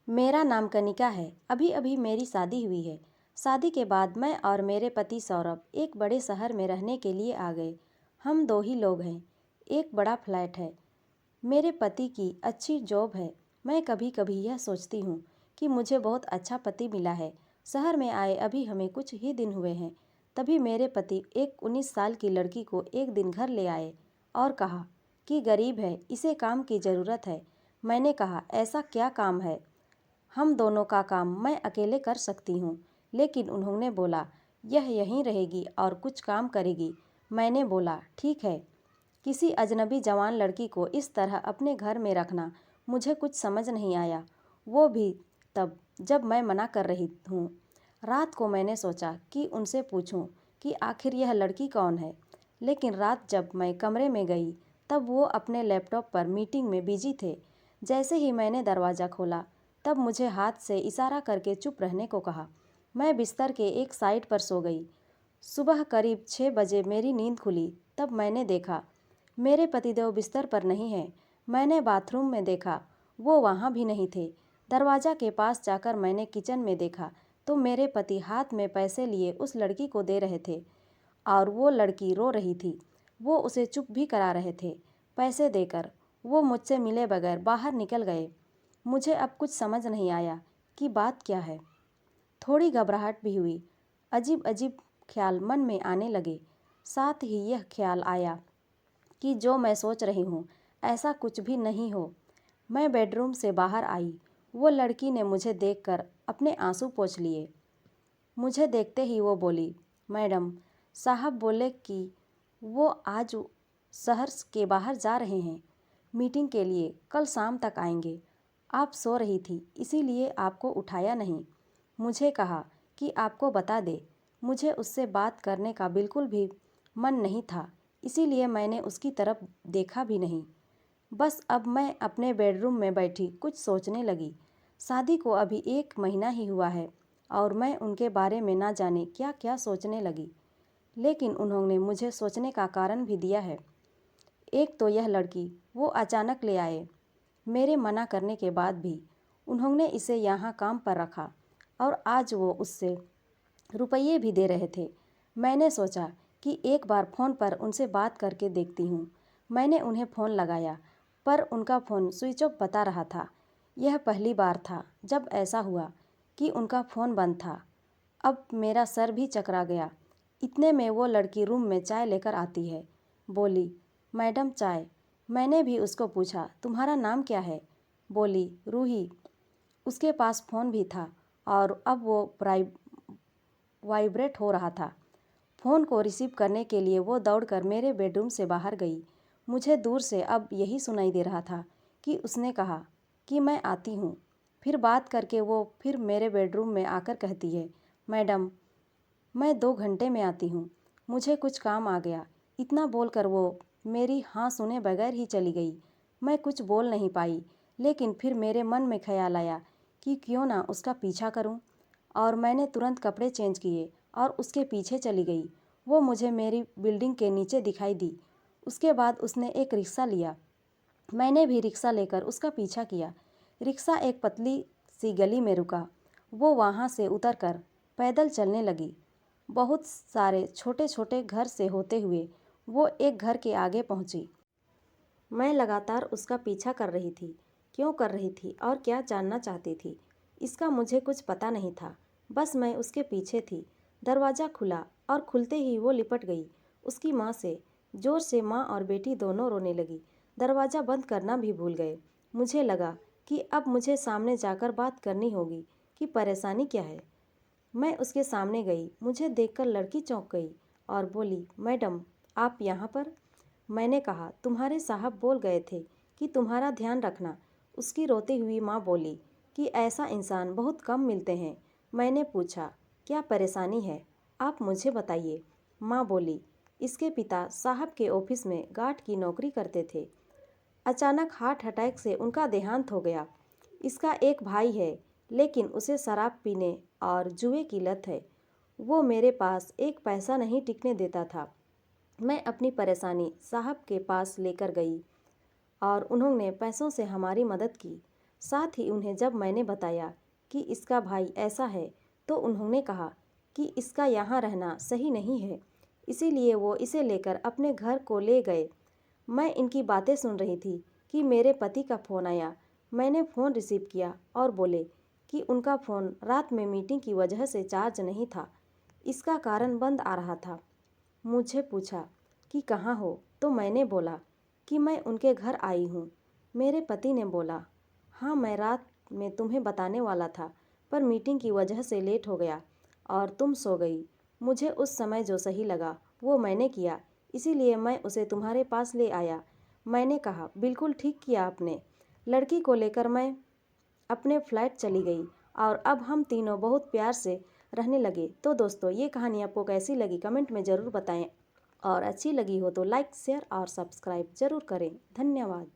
मेरा नाम कनिका है। अभी अभी मेरी शादी हुई है। शादी के बाद मैं और मेरे पति सौरभ एक बड़े शहर में रहने के लिए आ गए। हम दो ही लोग हैं। एक बड़ा फ्लैट है। मेरे पति की अच्छी जॉब है। मैं कभी कभी यह सोचती हूँ कि मुझे बहुत अच्छा पति मिला है। शहर में आए अभी हमें कुछ ही दिन हुए हैं, तभी मेरे पति एक 19 साल की लड़की को एक दिन घर ले आए और कहा कि गरीब है, इसे काम की ज़रूरत है। मैंने कहा, ऐसा क्या काम है? हम दोनों का काम मैं अकेले कर सकती हूँ। लेकिन उन्होंने बोला, यह यहीं रहेगी और कुछ काम करेगी। मैंने बोला, ठीक है। किसी अजनबी जवान लड़की को इस तरह अपने घर में रखना मुझे कुछ समझ नहीं आया, वो भी तब जब मैं मना कर रही हूँ। रात को मैंने सोचा कि उनसे पूछूं कि आखिर यह लड़की कौन है, लेकिन रात जब मैं कमरे में गई तब वो अपने लैपटॉप पर मीटिंग में बिजी थे। जैसे ही मैंने दरवाज़ा खोला तब मुझे हाथ से इशारा करके चुप रहने को कहा। मैं बिस्तर के एक साइड पर सो गई। सुबह करीब 6 बजे मेरी नींद खुली, तब मैंने देखा मेरे पतिदेव बिस्तर पर नहीं हैं। मैंने बाथरूम में देखा, वो वहाँ भी नहीं थे। दरवाज़ा के पास जाकर मैंने किचन में देखा तो मेरे पति हाथ में पैसे लिए उस लड़की को दे रहे थे और वो लड़की रो रही थी। वो उसे चुप भी करा रहे थे। पैसे देकर वो मुझसे मिले बगैर बाहर निकल गए। मुझे अब कुछ समझ नहीं आया कि बात क्या है। थोड़ी घबराहट भी हुई। अजीब अजीब ख्याल मन में आने लगे। साथ ही यह ख्याल आया कि जो मैं सोच रही हूँ ऐसा कुछ भी नहीं हो। मैं बेडरूम से बाहर आई। वो लड़की ने मुझे देखकर अपने आंसू पोंछ लिए। मुझे देखते ही वो बोली, मैडम, साहब बोले कि वो आज शहर के बाहर जा रहे हैं मीटिंग के लिए, कल शाम तक आएंगे। आप सो रही थी इसीलिए आपको उठाया नहीं। मुझे कहा कि आपको बता दे, मुझे उससे बात करने का बिल्कुल भी मन नहीं था, इसीलिए मैंने उसकी तरफ देखा भी नहीं। बस अब मैं अपने बेडरूम में बैठी कुछ सोचने लगी। शादी को अभी 1 महीना ही हुआ है और मैं उनके बारे में ना जाने क्या क्या सोचने लगी। लेकिन उन्होंने मुझे सोचने का कारण भी दिया है। एक तो यह लड़की वो अचानक ले आए, मेरे मना करने के बाद भी। उन्होंने इसे यहाँ काम पर रखा और आज वो उससे रुपये भी दे रहे थे। मैंने सोचा कि एक बार फ़ोन पर उनसे बात करके देखती हूँ। मैंने उन्हें फ़ोन लगाया पर उनका फ़ोन स्विच ऑफ बता रहा था। यह पहली बार था जब ऐसा हुआ कि उनका फ़ोन बंद था। अब मेरा सर भी चकरा गया। इतने में वो लड़की रूम में चाय लेकर आती है। बोली, मैडम चाय। मैंने भी उसको पूछा, तुम्हारा नाम क्या है? बोली, रूही। उसके पास फ़ोन भी था और अब वो वाइब्रेट हो रहा था। फ़ोन को रिसीव करने के लिए वो दौड़कर मेरे बेडरूम से बाहर गई। मुझे दूर से अब यही सुनाई दे रहा था कि उसने कहा कि मैं आती हूँ। फिर बात करके वो फिर मेरे बेडरूम में आकर कहती है, मैडम, मैं 2 घंटे में आती हूँ, मुझे कुछ काम आ गया। इतना बोलकर वो मेरी हाँ सुने बगैर ही चली गई। मैं कुछ बोल नहीं पाई, लेकिन फिर मेरे मन में ख्याल आया कि क्यों ना उसका पीछा करूँ, और मैंने तुरंत कपड़े चेंज किए और उसके पीछे चली गई। वो मुझे मेरी बिल्डिंग के नीचे दिखाई दी। उसके बाद उसने एक रिक्शा लिया। मैंने भी रिक्शा लेकर उसका पीछा किया। रिक्शा एक पतली सी गली में रुका। वो वहाँ से उतरकर पैदल चलने लगी। बहुत सारे छोटे छोटे घर से होते हुए वो एक घर के आगे पहुँची। मैं लगातार उसका पीछा कर रही थी। क्यों कर रही थी और क्या जानना चाहती थी, इसका मुझे कुछ पता नहीं था। बस मैं उसके पीछे थी। दरवाज़ा खुला और खुलते ही वो लिपट गई उसकी माँ से। ज़ोर से माँ और बेटी दोनों रोने लगी। दरवाज़ा बंद करना भी भूल गए। मुझे लगा कि अब मुझे सामने जाकर बात करनी होगी कि परेशानी क्या है। मैं उसके सामने गई। मुझे देखकर लड़की चौंक गई और बोली, मैडम, आप यहाँ पर? मैंने कहा, तुम्हारे साहब बोल गए थे कि तुम्हारा ध्यान रखना। उसकी रोती हुई माँ बोली कि ऐसा इंसान बहुत कम मिलते हैं। मैंने पूछा, क्या परेशानी है, आप मुझे बताइए। माँ बोली, इसके पिता साहब के ऑफिस में गार्ड की नौकरी करते थे। अचानक हार्ट अटैक से उनका देहांत हो गया। इसका एक भाई है, लेकिन उसे शराब पीने और जुए की लत है। वो मेरे पास एक पैसा नहीं टिकने देता था। मैं अपनी परेशानी साहब के पास लेकर गई और उन्होंने पैसों से हमारी मदद की। साथ ही उन्हें जब मैंने बताया कि इसका भाई ऐसा है तो उन्होंने कहा कि इसका यहाँ रहना सही नहीं है, इसीलिए वो इसे लेकर अपने घर को ले गए। मैं इनकी बातें सुन रही थी कि मेरे पति का फ़ोन आया। मैंने फ़ोन रिसीव किया और बोले कि उनका फ़ोन रात में मीटिंग की वजह से चार्ज नहीं था, इसका कारण बंद आ रहा था। मुझे पूछा कि कहाँ हो, तो मैंने बोला कि मैं उनके घर आई हूँ। मेरे पति ने बोला, हाँ मैं रात में तुम्हें बताने वाला था, पर मीटिंग की वजह से लेट हो गया और तुम सो गई। मुझे उस समय जो सही लगा वो मैंने किया, इसीलिए मैं उसे तुम्हारे पास ले आया। मैंने कहा, बिल्कुल ठीक किया आपने। लड़की को लेकर मैं अपने फ्लैट चली गई और अब हम तीनों बहुत प्यार से रहने लगे। तो दोस्तों, ये कहानी आपको कैसी लगी कमेंट में ज़रूर बताएं और अच्छी लगी हो तो लाइक शेयर और सब्सक्राइब ज़रूर करें। धन्यवाद।